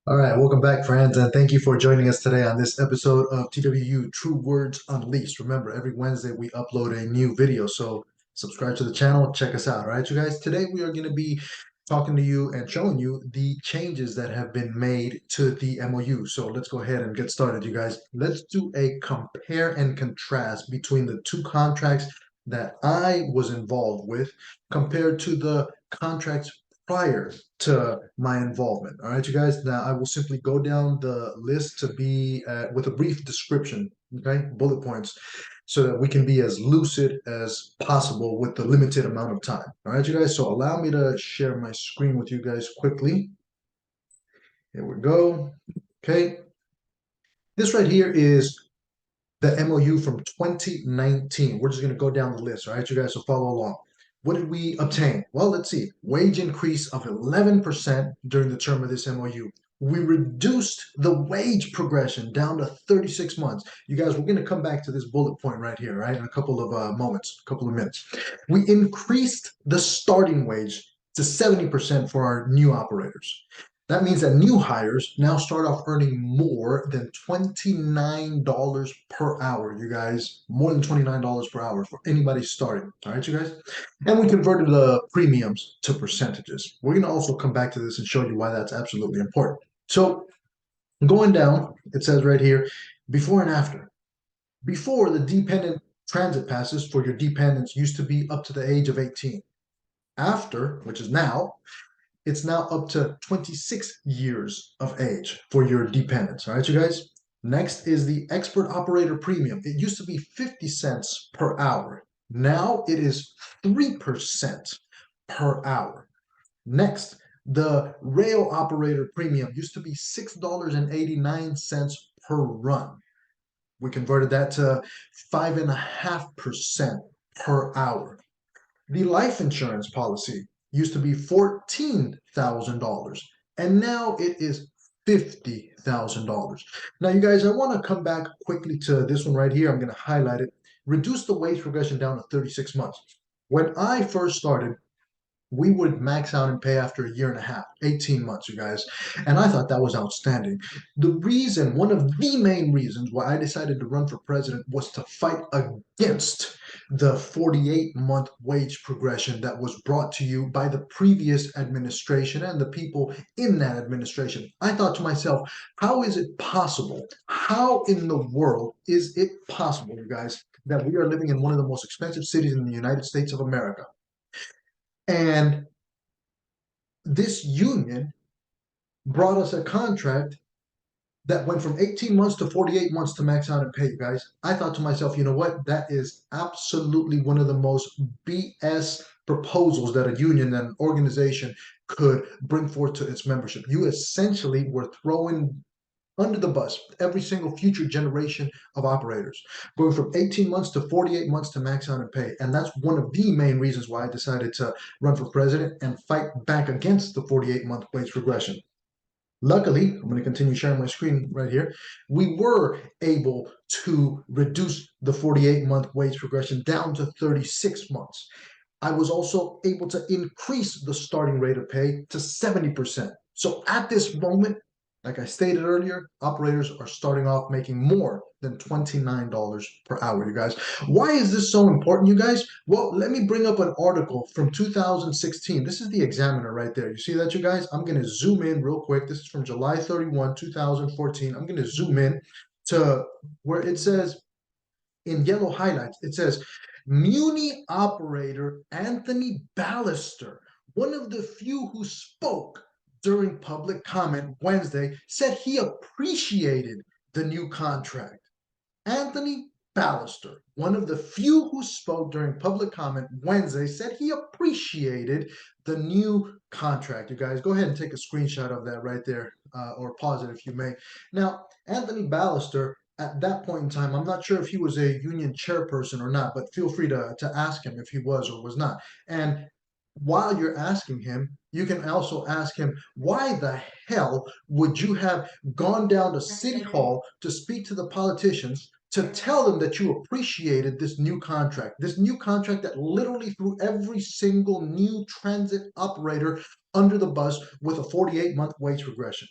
All right, welcome back, friends, and thank you for joining us today on this episode of TWU True Words Unleashed. Remember, every Wednesday we upload a new video, so subscribe to the channel, check us out. All right, you guys, today we are going to be talking to you and showing you the changes that have been made to the MOU. So let's go ahead and get started, you guys. Let's do a compare and contrast between the two contracts that I was involved with compared to the contracts prior to my involvement. All right, you guys. Now I will simply go down the list to be with a brief description, okay, bullet points, so that we can be as lucid as possible with the limited amount of time. All right, you guys. So allow me to share my screen with you guys quickly. Here we go. Okay, this right here is the MOU from 2019. We're just going to go down the list, all right, you guys, so follow along. What did we obtain? Well, let's see. Wage increase of 11% during the term of this MOU. We reduced the wage progression down to 36 months. You guys, we're going to come back to this bullet point right here, right, in a couple of moments, a couple of minutes. We increased the starting wage to 70% for our new operators. That means that new hires now start off earning more than $29 per hour, you guys. More than $29 per hour for anybody starting. All right, you guys? And we converted the premiums to percentages. We're going to also come back to this and show you why that's absolutely important. So going down, it says right here, before and after. Before, the dependent transit passes for your dependents used to be up to the age of 18. After, which is now, it's now up to 26 years of age for your dependents. All right, you guys? Next is the expert operator premium. It used to be 50 cents per hour. Now it is 3% per hour. Next, the rail operator premium used to be $6.89 per run. We converted that to 5.5% per hour. The life insurance policy used to be $14,000 and now it is $50,000. Now, you guys, I want to come back quickly to this one right here. I'm going to highlight it. Reduce the wage progression down to 36 months. When I first started, we would max out and pay after a year and a half, 18 months, you guys. And I thought that was outstanding. The reason, one of the main reasons why I decided to run for president was to fight against the 48-month wage progression that was brought to you by the previous administration and the people in that administration. I thought to myself, how is it possible? How in the world is it possible, you guys, that we are living in one of the most expensive cities in the United States of America? And this union brought us a contract that went from 18 months to 48 months to max out and pay, you guys. I thought to myself, you know what? That is absolutely one of the most BS proposals that a union and an organization could bring forth to its membership. You essentially were throwing under the bus every single future generation of operators, going from 18 months to 48 months to max out and pay. And that's one of the main reasons why I decided to run for president and fight back against the 48-month wage progression. Luckily, I'm going to continue sharing my screen right here. We were able to reduce the 48-month wage progression down to 36 months. I was also able to increase the starting rate of pay to 70%. So at this moment, like I stated earlier, operators are starting off making more than $29 per hour, you guys. Why is this so important, you guys? Well, let me bring up an article from 2016. This is the Examiner right there. You see that, you guys? I'm going to zoom in real quick. This is from July 31, 2014. I'm going to zoom in to where it says, in yellow highlights, it says, Muni operator Anthony Ballester, one of the few who spoke during public comment Wednesday, said he appreciated the new contract. Anthony Ballester, one of the few who spoke during public comment Wednesday, said he appreciated the new contract. You guys, go ahead and take a screenshot of that right there, or pause it if you may. Now, Anthony Ballester, at that point in time, I'm not sure if he was a union chairperson or not, but feel free to ask him if he was or was not. And while you're asking him, you can also ask him, why the hell would you have gone down to City Hall to speak to the politicians to tell them that you appreciated this new contract that literally threw every single new transit operator under the bus with a 48-month wage progression?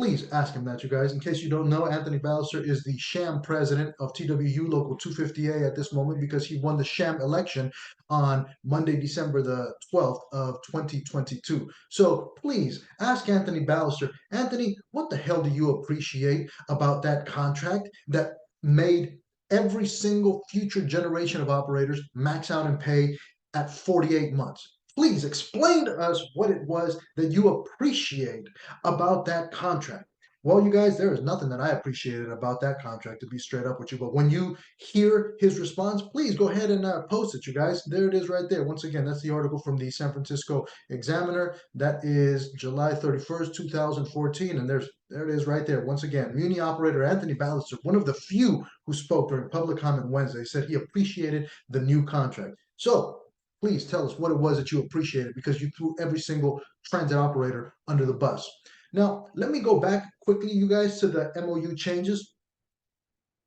Please ask him that, you guys. In case you don't know, Anthony Ballester is the sham president of TWU Local 250A at this moment because he won the sham election on Monday, December the 12th of 2022. So please ask Anthony Ballester, Anthony, what the hell do you appreciate about that contract that made every single future generation of operators max out and pay at 48 months? Please explain to us what it was that you appreciate about that contract. Well, you guys, there is nothing that I appreciated about that contract, to be straight up with you. But when you hear his response, please go ahead and post it, you guys. There it is right there. Once again, that's the article from the San Francisco Examiner. That is July 31st, 2014. And there it is right there. Once again, Muni operator Anthony Ballester, one of the few who spoke during public comment Wednesday, said he appreciated the new contract. So please tell us what it was that you appreciated, because you threw every single transit operator under the bus. Now, let me go back quickly, you guys, to the MOU changes.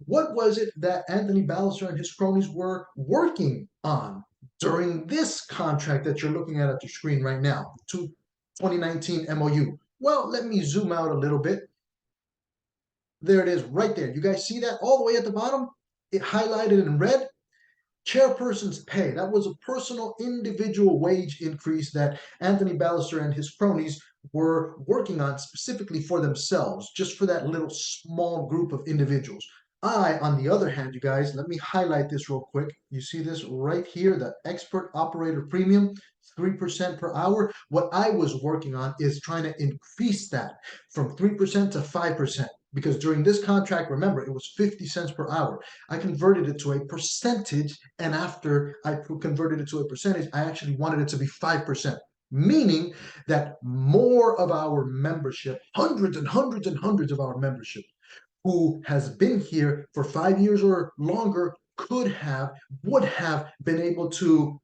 What was it that Anthony Ballester and his cronies were working on during this contract that you're looking at your screen right now, 2019 MOU? Well, let me zoom out a little bit. There it is right there. You guys see that all the way at the bottom? It highlighted in red. Chairperson's pay. That was a personal individual wage increase that Anthony Ballester and his cronies were working on specifically for themselves, just for that little small group of individuals. I, on the other hand, you guys, let me highlight this real quick. You see this right here, the expert operator premium, 3% per hour. What I was working on is trying to increase that from 3% to 5%. Because during this contract, remember, it was 50 cents per hour. I converted it to a percentage, and after I converted it to a percentage, I actually wanted it to be 5%, meaning that more of our membership, hundreds and hundreds and hundreds of our membership, who has been here for 5 years or longer, would have been able to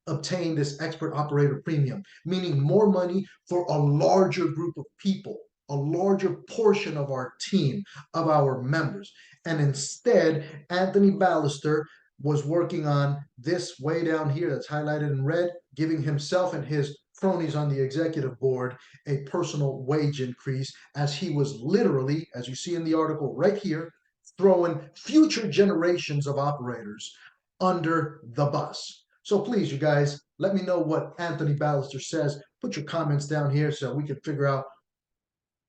obtain this expert operator premium, meaning more money for a larger group of people, a larger portion of our team, of our members. And instead, Anthony Ballester was working on this way down here that's highlighted in red, giving himself and his cronies on the executive board a personal wage increase, as he was literally, as you see in the article right here, throwing future generations of operators under the bus. So please, you guys, let me know what Anthony Ballester says. Put your comments down here so we can figure out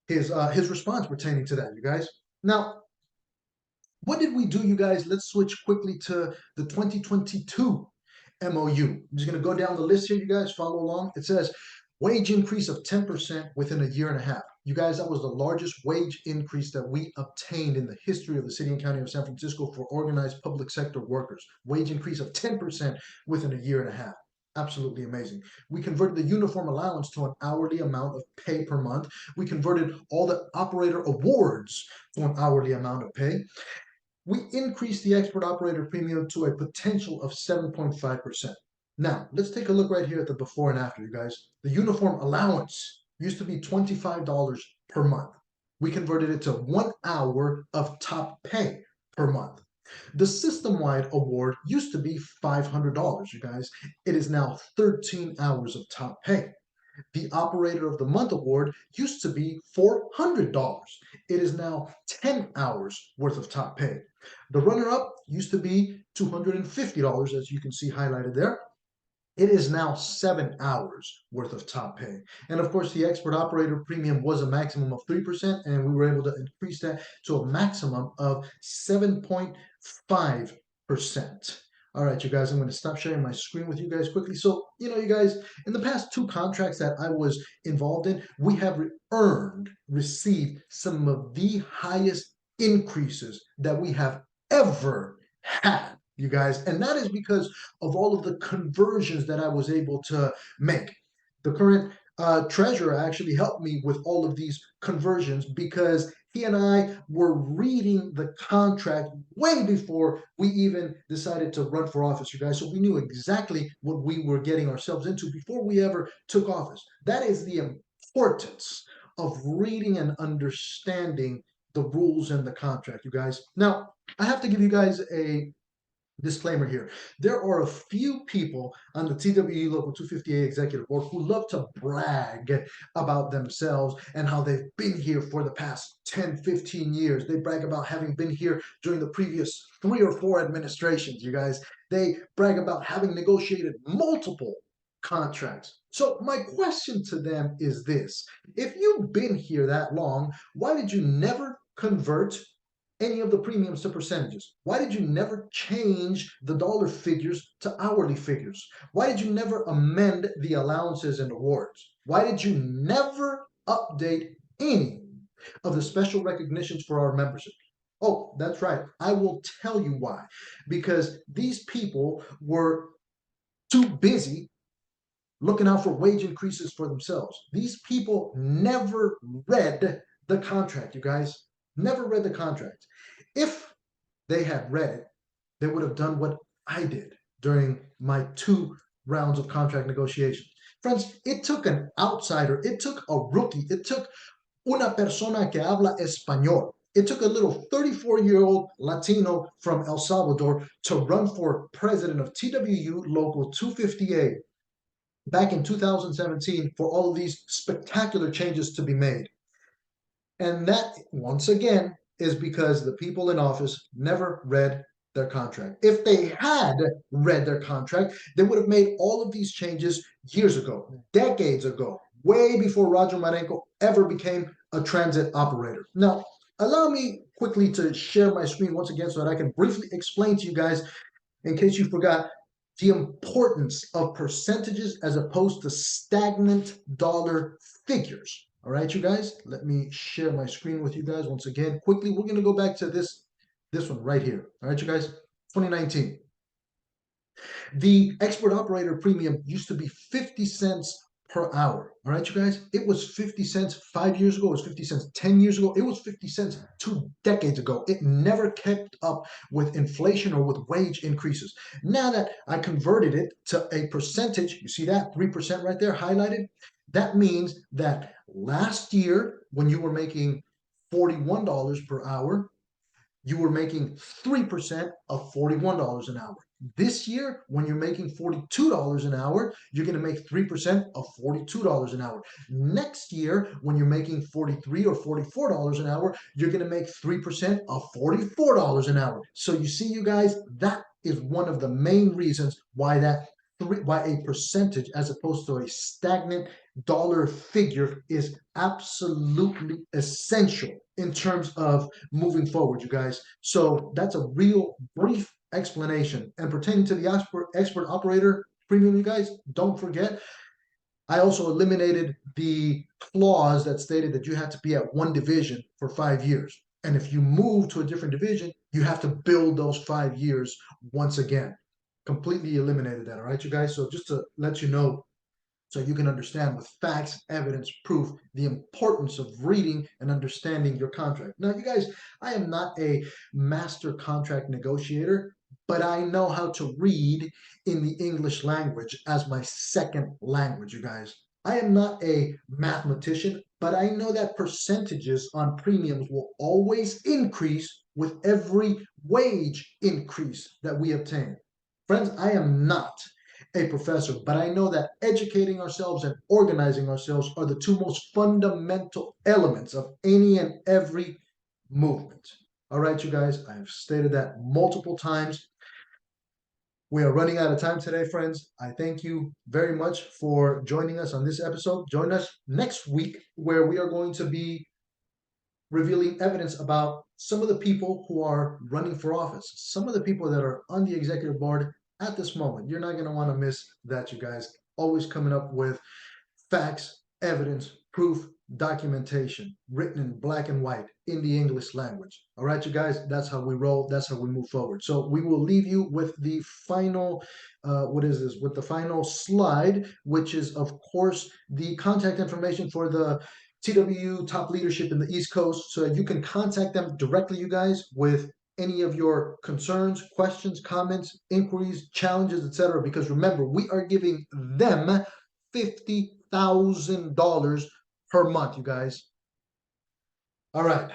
his response pertaining to that, you guys. Now, what did we do, you guys? Let's switch quickly to the 2022 MOU. I'm just going to go down the list here, you guys. Follow along. It says wage increase of 10% within a year and a half. You guys, that was the largest wage increase that we obtained in the history of the city and county of San Francisco for organized public sector workers. Wage increase of 10% within a year and a half. Absolutely amazing. We converted the uniform allowance to an hourly amount of pay per month. We converted all the operator awards to an hourly amount of pay. We increased the expert operator premium to a potential of 7.5%. Now, let's take a look right here at the before and after, you guys. The uniform allowance used to be $25 per month. We converted it to 1 hour of top pay per month. The system-wide award used to be $500, you guys. It is now 13 hours of top pay. The Operator of the Month award used to be $400. It is now 10 hours worth of top pay. The runner-up used to be $250, as you can see highlighted there. It is now 7 hours worth of top pay. And of course, the expert operator premium was a maximum of 3%, and we were able to increase that to a maximum of 7.5%. All right, you guys, I'm going to stop sharing my screen with you guys quickly. So, you guys, in the past 2 contracts that I was involved in, we have received some of the highest increases that we have ever had, you guys. And that is because of all of the conversions that I was able to make. The current treasurer actually helped me with all of these conversions, because he and I were reading the contract way before we even decided to run for office, you guys. So we knew exactly what we were getting ourselves into before we ever took office. That is the importance of reading and understanding the rules and the contract, you guys. Now, I have to give you guys a Disclaimer here. There are a few people on the TWU Local 258 Executive Board who love to brag about themselves and how they've been here for the past 10, 15 years. They brag about having been here during the previous 3 or 4 administrations, you guys. They brag about having negotiated multiple contracts. So my question to them is this. If you've been here that long, why did you never convert any of the premiums to percentages? Why did you never change the dollar figures to hourly figures? Why did you never amend the allowances and awards? Why did you never update any of the special recognitions for our membership? Oh, that's right. I will tell you why. Because these people were too busy looking out for wage increases for themselves. These people never read the contract, you guys. Never read the contract. If they had read it, they would have done what I did during my 2 rounds of contract negotiations. Friends, it took an outsider, it took a rookie, it took una persona que habla español. It took a little 34-year-old Latino from El Salvador to run for president of TWU Local 258 back in 2017 for all of these spectacular changes to be made. And that, once again, is because the people in office never read their contract. If they had read their contract, they would have made all of these changes years ago, decades ago, way before Roger Marenco ever became a transit operator. Now, allow me quickly to share my screen once again so that I can briefly explain to you guys, in case you forgot, the importance of percentages as opposed to stagnant dollar figures. All right, you guys, let me share my screen with you guys once again. Quickly, we're going to go back to this one right here. All right, you guys, 2019. The expert operator premium used to be 50 cents per hour. All right, you guys, it was 50 cents 5 years ago. It was 50 cents 10 years ago. It was 50 cents 2 decades ago. It never kept up with inflation or with wage increases. Now that I converted it to a percentage, you see that 3% right there highlighted? That means that last year, when you were making $41 per hour, you were making 3% of $41 an hour. This year, when you're making $42 an hour, you're going to make 3% of $42 an hour. Next year, when you're making $43 or $44 an hour, you're going to make 3% of $44 an hour. So you see, you guys, that is one of the main reasons why why a percentage as opposed to a stagnant dollar figure is absolutely essential in terms of moving forward, you guys. So that's a real brief explanation. And pertaining to the expert operator premium, you guys, don't forget, I also eliminated the clause that stated that you had to be at one division for 5 years. And if you move to a different division, you have to build those 5 years once again. Completely eliminated that, all right, you guys? So just to let you know, so you can understand with facts, evidence, proof, the importance of reading and understanding your contract. Now, you guys, I am not a master contract negotiator, but I know how to read in the English language as my second language, you guys. I am not a mathematician, but I know that percentages on premiums will always increase with every wage increase that we obtain. Friends, I am not a professor, but I know that educating ourselves and organizing ourselves are the 2 most fundamental elements of any and every movement. All right, you guys, I have stated that multiple times. We are running out of time today, friends. I thank you very much for joining us on this episode. Join us next week where we are going to be revealing evidence about some of the people who are running for office, some of the people that are on the executive board at this moment. You're not going to want to miss that, you guys. Always coming up with facts, evidence, proof, documentation, written in black and white in the English language. All right, you guys, that's how we roll. That's how we move forward. So we will leave you with the final, what is this? With the final slide, which is, of course, the contact information for the TWU top leadership in the East Coast. So you can contact them directly, you guys, with any of your concerns, questions, comments, inquiries, challenges, etc. Because remember, we are giving them $50,000 per month, you guys. All right.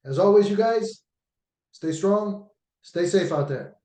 As always, you guys, stay strong, stay safe out there.